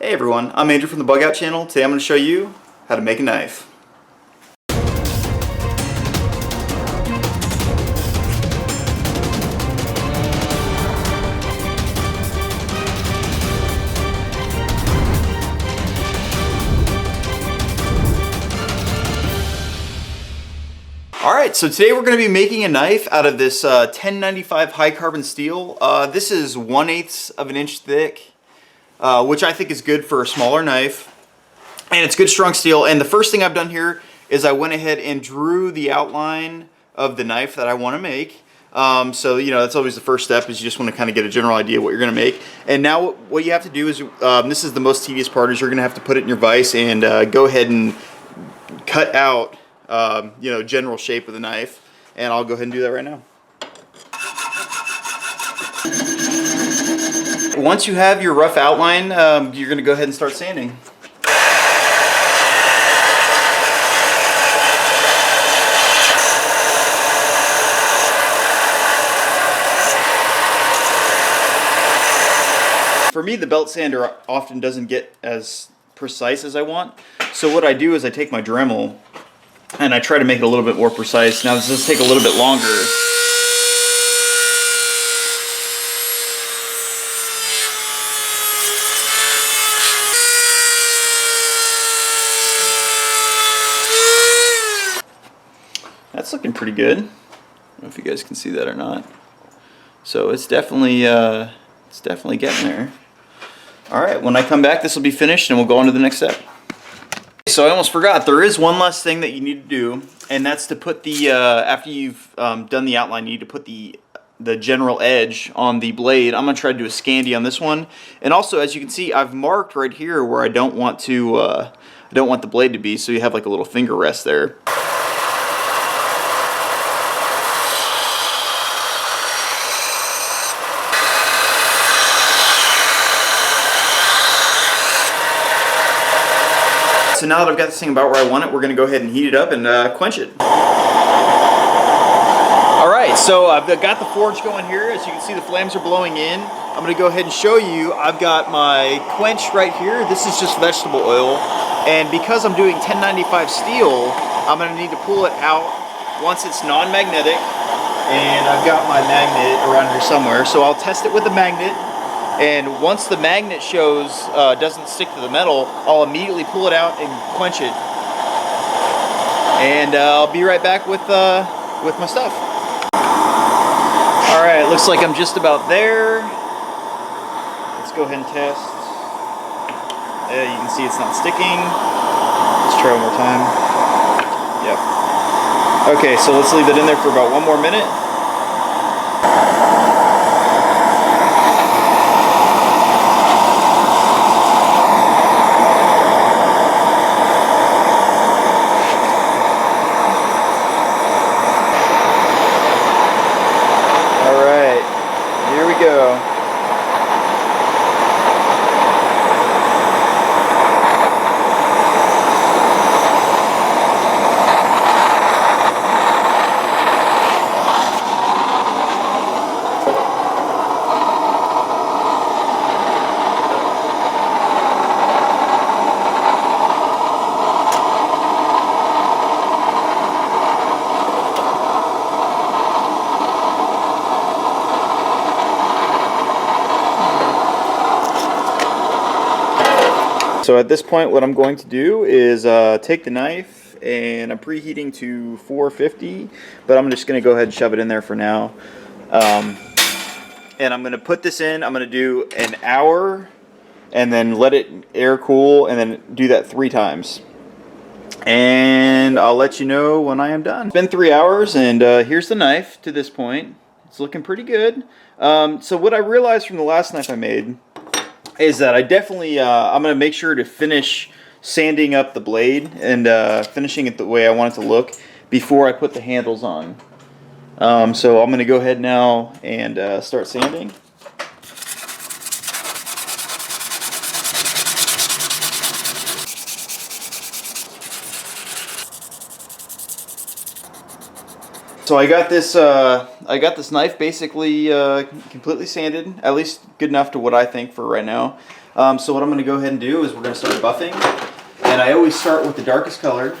Hey everyone, I'm Andrew from the Bugout channel. Today I'm going to show you how to make a knife. Alright, so today we're going to be making a knife out of this 1095 high carbon steel. This is 1/8 of an inch thick. Which I think is good for a smaller knife, and it's good strong steel. And the first thing I've done here is I went ahead and drew the outline of the knife that I want to make. So you know, that's always the first step, is you just want to kind of get a general idea of what you're going to make. And now what you have to do is, this is the most tedious part, is you're going to have to put it in your vise and go ahead and cut out you know, general shape of the knife. And I'll go ahead and do that right now. Once you have your rough outline, you're going to go ahead and start sanding. For me, the belt sander often doesn't get as precise as I want. So what I do is I take my Dremel and I try to make it a little bit more precise. Now this does take a little bit longer. That's looking pretty good. I don't know if you guys can see that or not. So it's definitely getting there. All right, when I come back, this will be finished and we'll go on to the next step. So I almost forgot, there is one last thing that you need to do, and that's to put the, after you've done the outline, you need to put the general edge on the blade. I'm gonna try to do a Scandi on this one. And also, as you can see, I've marked right here where I don't want the blade to be, so you have like a little finger rest there. So now that I've got this thing about where I want it, we're going to go ahead and heat it up and quench it. Alright, so I've got the forge going here. As you can see, the flames are blowing in. I'm going to go ahead and show you. I've got my quench right here. This is just vegetable oil. And because I'm doing 1095 steel, I'm going to need to pull it out once it's non-magnetic. And I've got my magnet around here somewhere. So I'll test it with the magnet. And once the magnet shows doesn't stick to the metal, I'll immediately pull it out and quench it. And I'll be right back with my stuff. All right, looks like I'm just about there. Let's go ahead and test. Yeah, you can see it's not sticking. Let's try one more time. Yep. Okay, so let's leave it in there for about one more minute. Go. So at this point, what I'm going to do is take the knife, and I'm preheating to 450, but I'm just going to go ahead and shove it in there for now. And I'm going to put this in. I'm going to do an hour, and then let it air cool, and then do that 3 times. And I'll let you know when I am done. It's been 3 hours, and here's the knife to this point. It's looking pretty good. So what I realized from the last knife I made is that I definitely, I'm going to make sure to finish sanding up the blade and finishing it the way I want it to look before I put the handles on. So I'm going to go ahead now and start sanding. So I got this knife basically completely sanded, at least good enough to what I think for right now. So what I'm going to go ahead and do is we're going to start buffing. And I always start with the darkest color,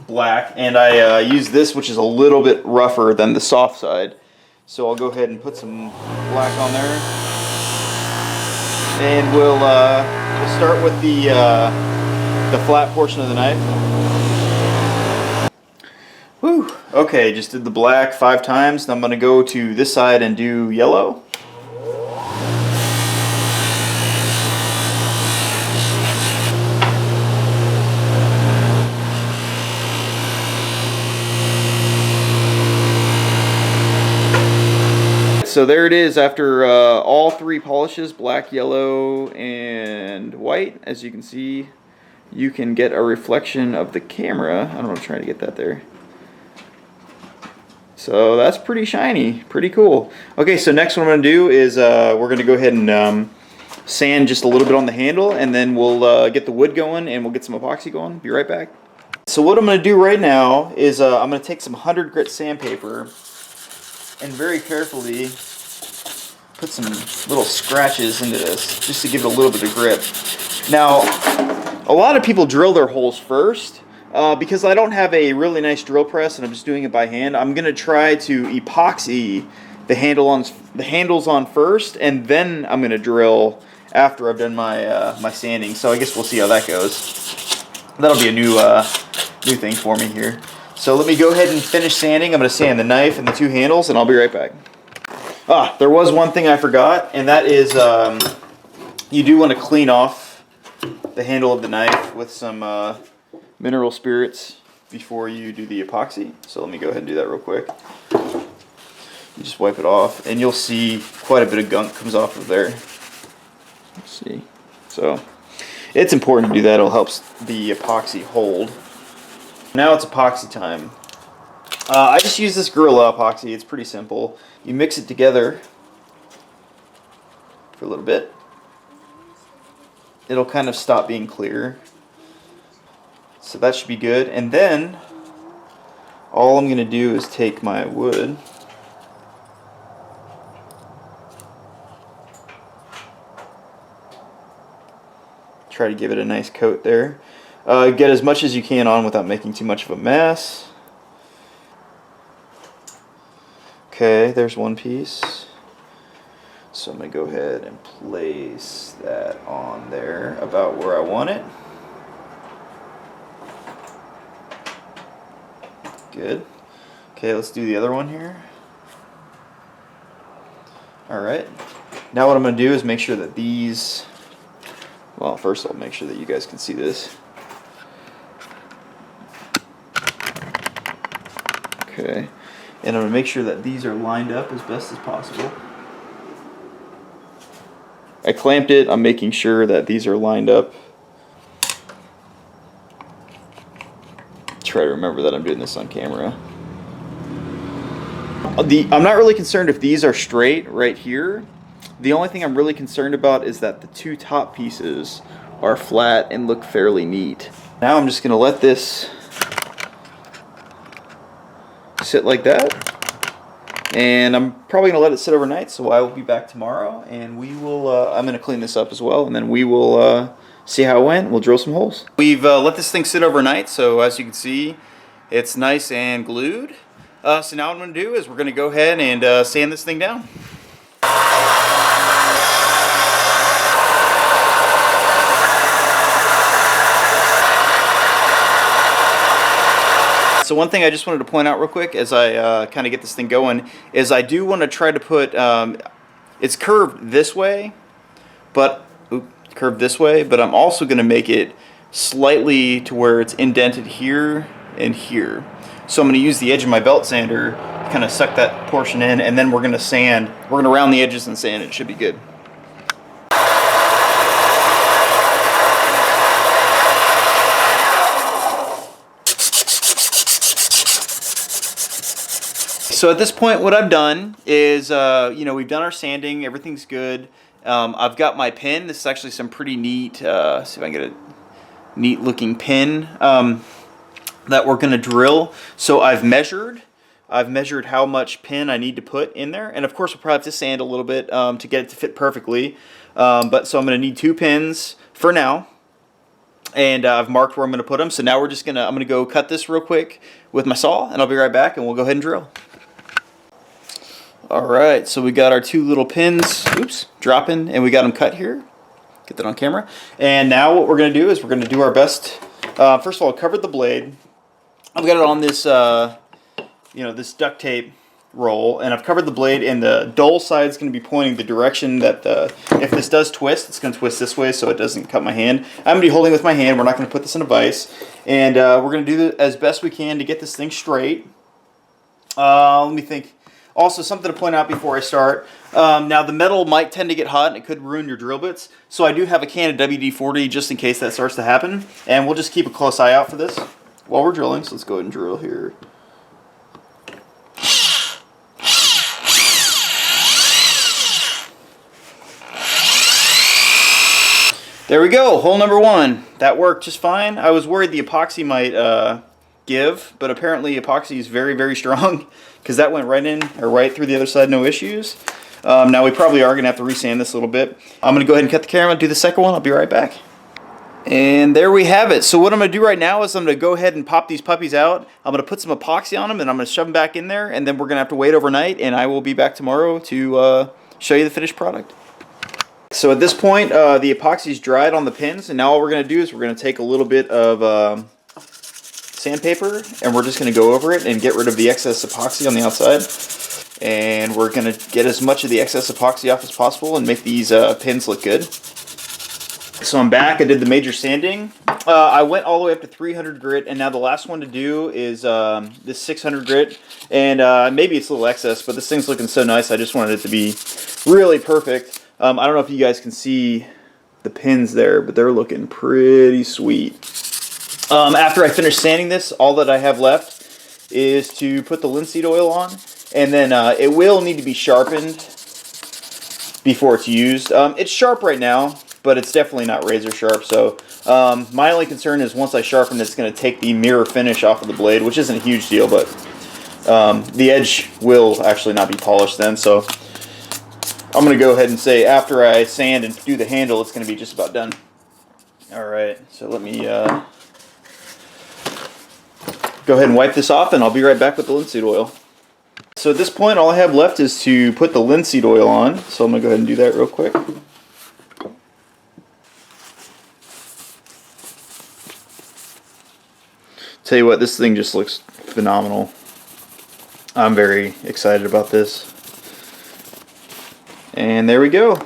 black, and I use this, which is a little bit rougher than the soft side. So I'll go ahead and put some black on there. And we'll start with the flat portion of the knife. Whew. Okay, just did the black 5 times. Now I'm going to go to this side and do yellow. So there it is after all 3 polishes, black, yellow, and white. As you can see, you can get a reflection of the camera. I don't know, I'm trying to get that there. So that's pretty shiny, pretty cool. Okay, so next what I'm going to do is we're going to go ahead and sand just a little bit on the handle, and then we'll get the wood going and we'll get some epoxy going. Be right back. So what I'm going to do right now is I'm going to take some 100 grit sandpaper and very carefully put some little scratches into this just to give it a little bit of grip. Now, a lot of people drill their holes first. Because I don't have a really nice drill press and I'm just doing it by hand, I'm going to try to epoxy the handles on first, and then I'm going to drill after I've done my my sanding. So I guess we'll see how that goes. That'll be a new thing for me here. So let me go ahead and finish sanding. I'm going to sand the knife and the 2 handles, and I'll be right back. There was one thing I forgot, and that is you do want to clean off the handle of the knife with some mineral spirits before you do the epoxy. So let me go ahead and do that real quick. You just wipe it off, and you'll see quite a bit of gunk comes off of there. Let's see. So it's important to do that. It'll help the epoxy hold. Now it's epoxy time. I just use this Gorilla epoxy. It's pretty simple. You mix it together for a little bit. It'll kind of stop being clear. So that should be good. And then all I'm going to do is take my wood. Try to give it a nice coat there. Get as much as you can on without making too much of a mess. Okay, there's one piece. So I'm going to go ahead and place that on there about where I want it. Good. Okay, let's do the other one here. Alright. Now what I'm going to do is make sure that these... Well, first I'll make sure that you guys can see this. Okay. And I'm going to make sure that these are lined up as best as possible. I clamped it. I'm making sure that these are lined up. Try to remember that I'm doing this on camera. I'm not really concerned if these are straight right here. The only thing I'm really concerned about is that the 2 top pieces are flat and look fairly neat. Now I'm just going to let this sit like that. And I'm probably going to let it sit overnight, so I will be back tomorrow, and we will, I'm going to clean this up as well, and then we will see how it went. We'll drill some holes. We've let this thing sit overnight, so as you can see, it's nice and glued. So now what I'm going to do is we're going to go ahead and sand this thing down. So one thing I just wanted to point out real quick as I kind of get this thing going is I do want to try to put, it's curved this way, but I'm also going to make it slightly to where it's indented here and here. So I'm going to use the edge of my belt sander to kind of suck that portion in, and then we're going to sand, we're going to round the edges and sand. It should be good. So at this point, what I've done is, you know, we've done our sanding, everything's good. I've got my pin. This is actually some pretty neat, see if I can get a neat looking pin that we're going to drill. So I've measured how much pin I need to put in there. And of course, we'll probably have to sand a little bit to get it to fit perfectly. But so I'm going to need 2 pins for now. And I've marked where I'm going to put them. So now I'm going to go cut this real quick with my saw, and I'll be right back, and we'll go ahead and drill. All right, so we got our 2 little pins, dropping, and we got them cut here. Get that on camera. And now what we're going to do is we're going to do our best. First of all, cover the blade. I've got it on this, this duct tape roll, and I've covered the blade, and the dull side is going to be pointing the direction that if this does twist, it's going to twist this way so it doesn't cut my hand. I'm going to be holding with my hand. We're not going to put this in a vise, and we're going to do it as best we can to get this thing straight. Let me think. Also, something to point out before I start. Now, the metal might tend to get hot, and it could ruin your drill bits. So I do have a can of WD-40 just in case that starts to happen. And we'll just keep a close eye out for this while we're drilling. So let's go ahead and drill here. There we go, hole number 1. That worked just fine. I was worried the epoxy might give, but apparently epoxy is very, very strong because that went right through the other side, no issues. Now we probably are going to have to resand this a little bit. I'm going to go ahead and cut the camera, do the second one. I'll be right back. And there we have it. So what I'm going to do right now is I'm going to go ahead and pop these puppies out. I'm going to put some epoxy on them, and I'm going to shove them back in there, and then we're going to have to wait overnight, and I will be back tomorrow to show you the finished product. So at this point, the epoxy's dried on the pins, and now all we're going to do is we're going to take a little bit of sandpaper, and we're just going to go over it and get rid of the excess epoxy on the outside. And we're going to get as much of the excess epoxy off as possible and make these pins look good. So I'm back. I did the major sanding. I went all the way up to 300 grit, and now the last one to do is this 600 grit. And maybe it's a little excess, but this thing's looking so nice. I just wanted it to be really perfect. I don't know if you guys can see the pins there, but they're looking pretty sweet. After I finish sanding this, all that I have left is to put the linseed oil on, and then it will need to be sharpened before it's used. It's sharp right now, but it's definitely not razor sharp. So my only concern is once I sharpen it, it's going to take the mirror finish off of the blade, which isn't a huge deal, but the edge will actually not be polished then. So I'm going to go ahead and say after I sand and do the handle, it's going to be just about done. Alright, so let me go ahead and wipe this off, and I'll be right back with the linseed oil. So at this point, all I have left is to put the linseed oil on. So I'm going to go ahead and do that real quick. Tell you what, this thing just looks phenomenal. I'm very excited about this. And there we go.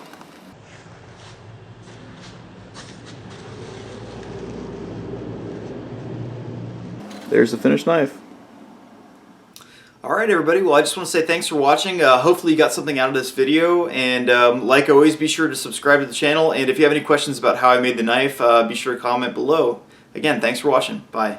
There's the finished knife. Alright everybody, well I just want to say thanks for watching. Hopefully you got something out of this video, and like always, be sure to subscribe to the channel, and if you have any questions about how I made the knife, be sure to comment below. Again, thanks for watching. Bye.